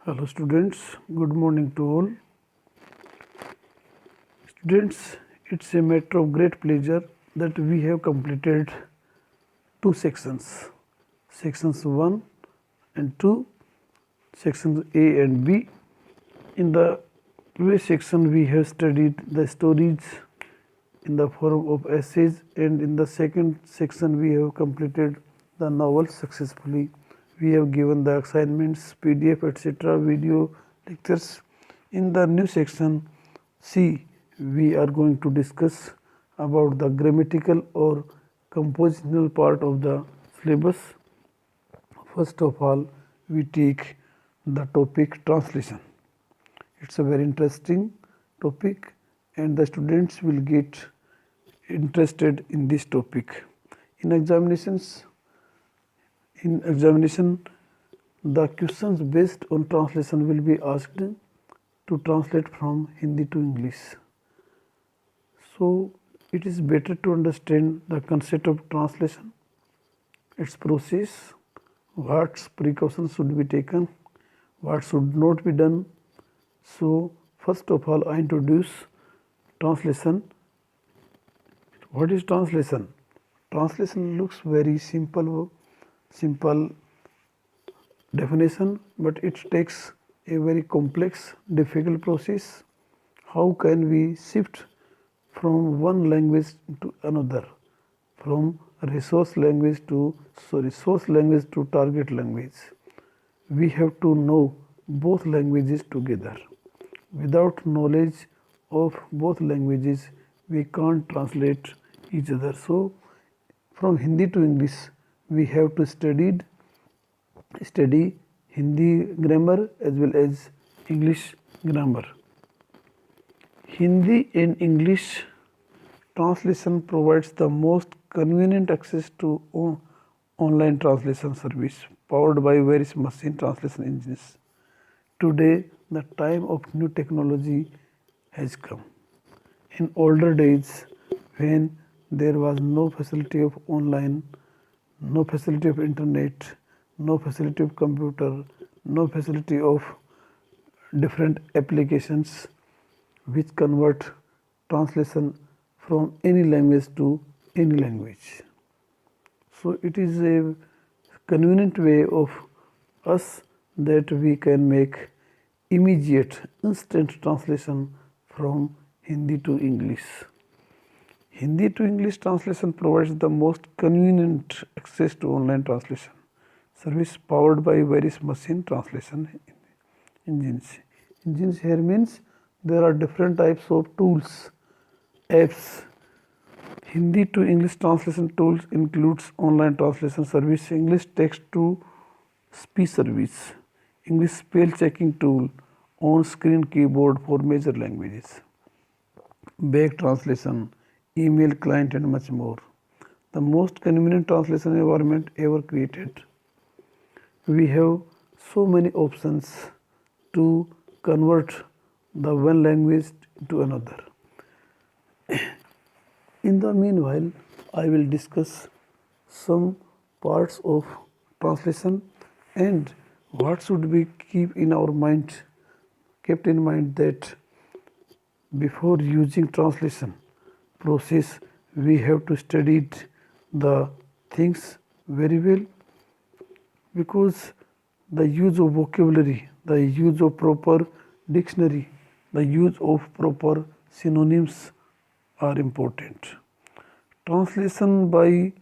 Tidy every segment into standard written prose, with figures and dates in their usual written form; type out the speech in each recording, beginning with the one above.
Hello students, good morning to all. Students, it's a matter of great pleasure that we have completed two sections, sections 1 and 2, sections A and B. In the previous section we have studied the stories in the form of essays, and in the second section we have completed the novel successfully. We have given the assignments, PDF, etc., video lectures. In the new section C, we are going to discuss about the grammatical or compositional part of the syllabus. First of all, we take the topic translation. It's a very interesting topic and the students will get interested in this topic. In examination, the questions based on translation will be asked to translate from Hindi to English. So it is better to understand the concept of translation, its process, what precautions should be taken, what should not be done. So first of all, I introduce translation. What is translation? Translation looks very simple definition, but it takes a very complex, difficult process. How can we shift from one language to another, from source language to target language? We have to know both languages together. Without knowledge of both languages, we can't translate each other. So from Hindi to English, we have to study Hindi grammar as well as English grammar. Hindi and English translation provides the most convenient access to online translation service powered by various machine translation engines. Today, the time of new technology has come. In older days, when there was no facility of online, no facility of internet, no facility of computer, no facility of different applications which convert translation from any language to any language. So it is a convenient way of us that we can make immediate, instant translation from Hindi to English. Hindi to English translation provides the most convenient access to online translation service powered by various machine translation engines. Engines here means there are different types of tools, apps. Hindi to English translation tools includes online translation service, English text to speech service, English spell checking tool, on-screen keyboard for major languages, back translation, email client and much more. The most convenient translation environment ever created. We have so many options to convert the one language to another. In the meanwhile, I will discuss some parts of translation and what should we kept in mind that before using translation process we have to study the things very well, because the use of vocabulary, the use of proper dictionary, the use of proper synonyms are important. Translation by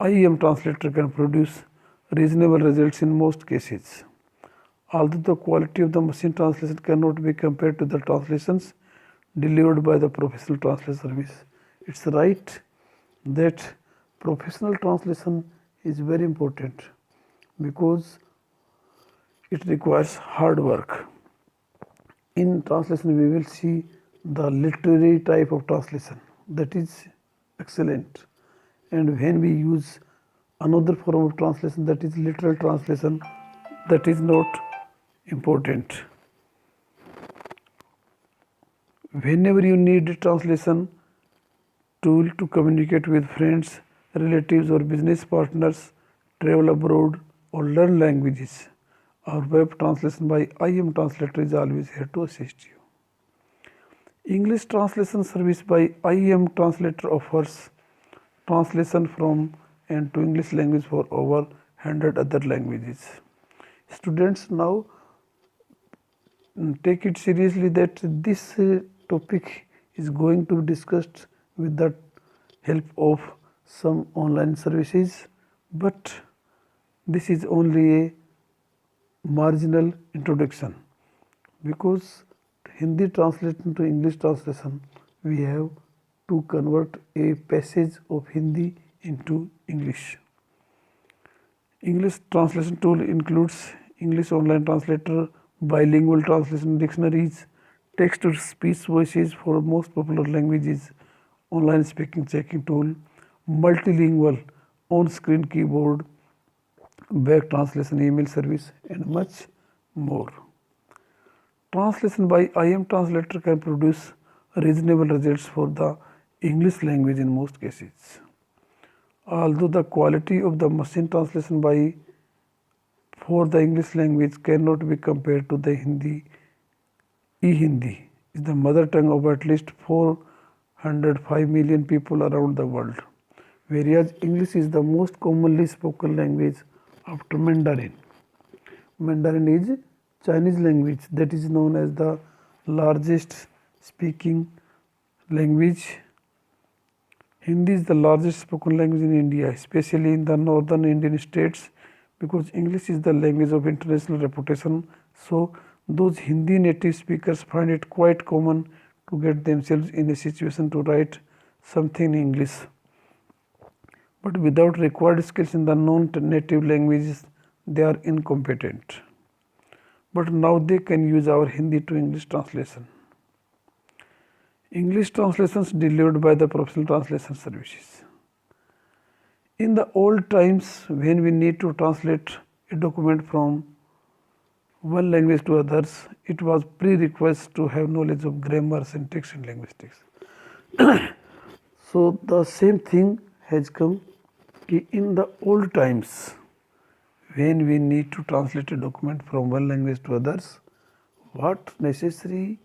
IEM translator can produce reasonable results in most cases. Although the quality of the machine translation cannot be compared to the translations delivered by the professional translation service. It's right that professional translation is very important because it requires hard work. In translation we will see the literary type of translation, that is excellent, and when we use another form of translation, that is literal translation, that is not important. Whenever you need a translation tool to communicate with friends, relatives or business partners, travel abroad or learn languages, Our web translation by IM Translator is always here to assist you. English translation service by IM Translator offers translation from and to English language for over 100 other languages. Students, now take it seriously that this topic is going to be discussed with the help of some online services, but this is only a marginal introduction, because Hindi translation to English translation we have to convert a passage of Hindi into English. English translation tool includes English online translator, bilingual translation dictionaries, text to speech voices for most popular languages, online speaking checking tool, multilingual on screen keyboard, back translation email service, and much more. Translation by IM Translator can produce reasonable results for the English language in most cases. Although the quality of the machine translation by for the English language cannot be compared to the Hindi, E-Hindi is the mother tongue of at least 405 million people around the world, whereas English is the most commonly spoken language after Mandarin. Mandarin is Chinese language that is known as the largest speaking language. Hindi is the largest spoken language in India, especially in the northern Indian states, because English is the language of international reputation. So those Hindi native speakers find it quite common to get themselves in a situation to write something in English, but without required skills in the non-native languages, they are incompetent. But now they can use our Hindi to English translation. English translations delivered by the professional translation services. In the old times, when we need to translate a document from one language to others, it was prerequisite to have knowledge of grammar, syntax, and linguistics. So the same thing has come in the old times, when we need to translate a document from one language to others, what necessary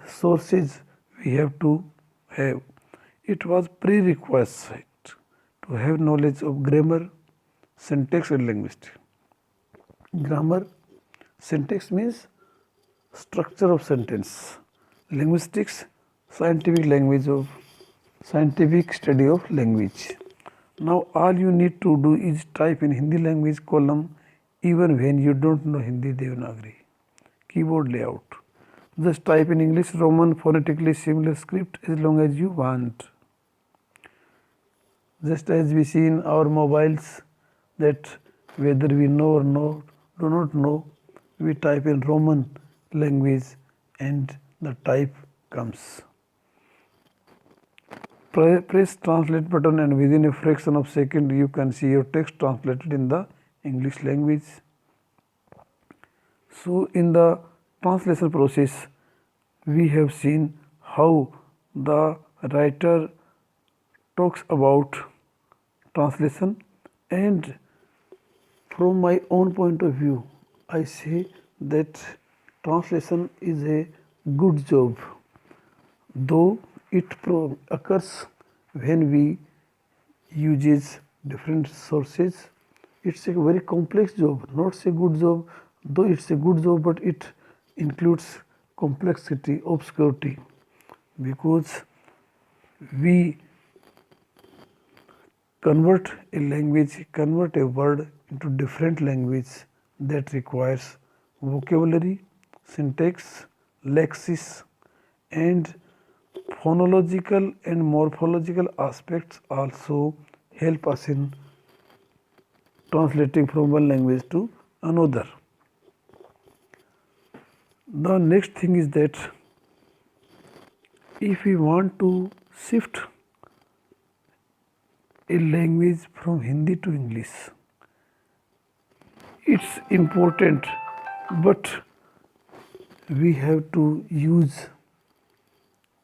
sources we have to have. It was prerequisite to have knowledge of grammar, syntax, and linguistics. Grammar, syntax means structure of sentence. Linguistics, scientific study of language. Now all you need to do is type in Hindi language column even when you don't know Hindi Devanagari. Keyboard layout. Just type in English Roman phonetically similar script as long as you want. Just as we see in our mobiles, that whether we know or do not know, we type in Roman language and the type comes. Press translate button and within a fraction of second you can see your text translated in the English language. So in the translation process, we have seen how the writer talks about translation, and from my own point of view, I say that translation is a good job, though it occurs when we uses different sources. It's a very complex job, not a good job, though it's a good job, but it includes complexity, obscurity, because we convert a word into different language that requires vocabulary, syntax, lexis, and phonological and morphological aspects also help us in translating from one language to another. The next thing is that if we want to shift a language from Hindi to English, it's important, but we have to use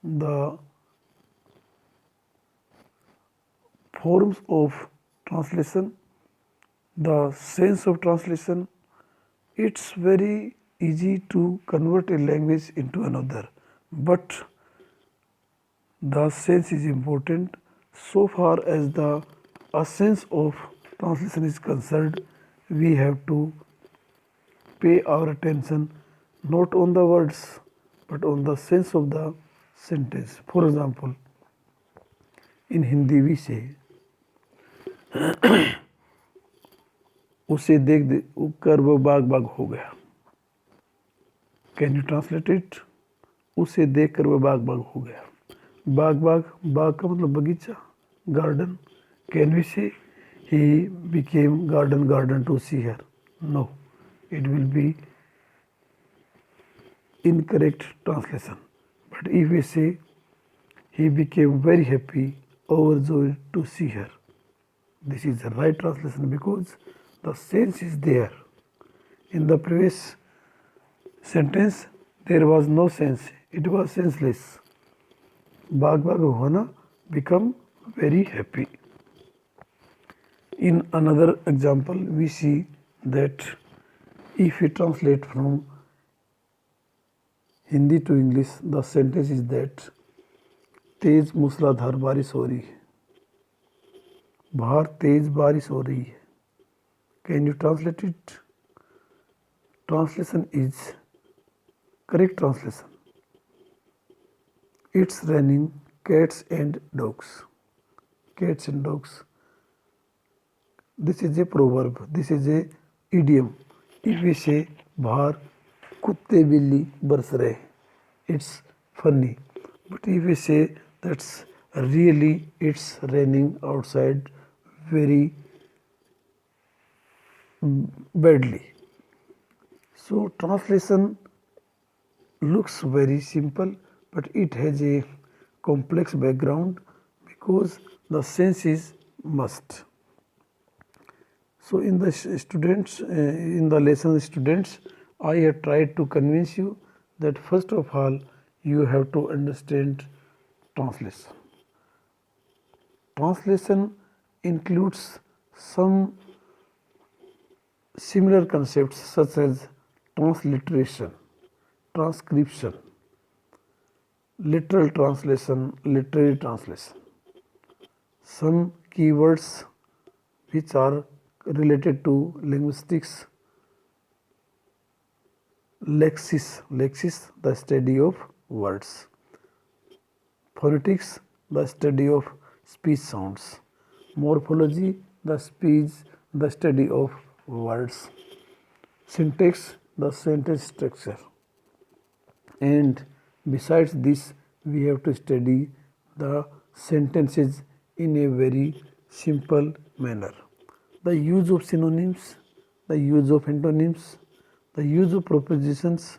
the forms of translation, the sense of translation. It's very easy to convert a language into another, but the sense is important. So far as the essence of translation is concerned, we have to pay our attention not on the words but on the sense of the sentence. For example, in Hindi we say उसे देख कर वो बाग बाग हो गया. Can you translate it? उसे देख कर वो बाग बाग हो गया. बाग बाग बाग का मतलब बगीचा, garden. Can we say he became garden to see her? No, it will be incorrect translation. But if we say he became very happy, overjoyed to see her, this is the right translation because the sense is there. In the previous sentence, there was no sense, it was senseless. Bag bag hona become very happy. In another example, we see that if we translate from Hindi to English, the sentence is that तेज मूसलाधार बारिश हो रही है. बाहर तेज बारिश हो रही है. Can you translate it? Translation is correct translation. It's raining cats and dogs. Cats and dogs. This is a proverb. This is a idiom. If we say बाहर कुत्ते बिल्ली बरस रहे, it's funny. But if we say that's really it's raining outside very badly. So translation looks very simple, but it has a complex background because the sense is must. So in the students, in the lesson students, I have tried to convince you that first of all you have to understand translation. Translation includes some similar concepts such as transliteration, transcription, literal translation, literary translation. Some keywords which are related to linguistics, lexis, the study of words, phonetics, the study of speech sounds, morphology, the study of words, syntax, the sentence structure. And besides this, we have to study the sentences in a very simple manner. The use of synonyms, the use of antonyms, the use of prepositions,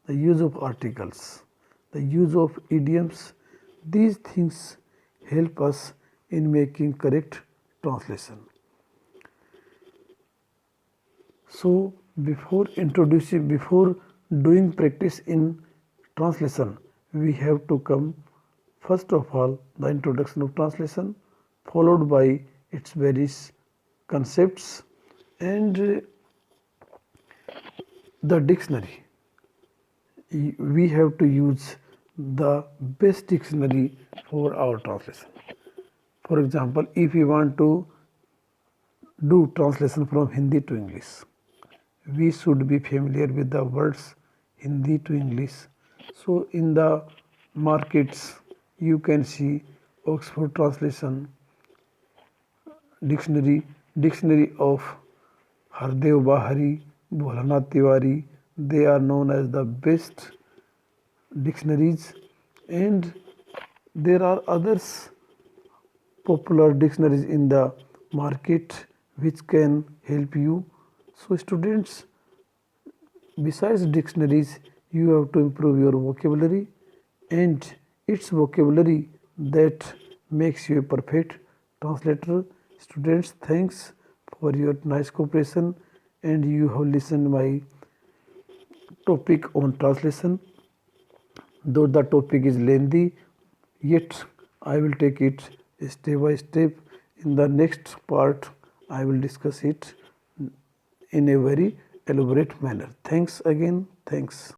the use of articles, the use of idioms, these things help us in making correct translation. So before doing practice in translation, we have to come first of all the introduction of translation, followed by its various concepts and the dictionary. We have to use the best dictionary for our translation. For example, if we want to do translation from Hindi to English, we should be familiar with the words Hindi to English. So in the markets you can see Oxford translation, dictionary of R.R.BHARGAVA, Bholanath Tiwari. They are known as the best dictionaries, and there are others popular dictionaries in the market which can help you. So students, besides dictionaries, you have to improve your vocabulary, and it's vocabulary that makes you a perfect translator. Students, thanks for your nice cooperation, and you have listened my topic on translation. Though the topic is lengthy, yet I will take it step by step. In the next part, I will discuss it in a very elaborate manner. Thanks again. Thanks.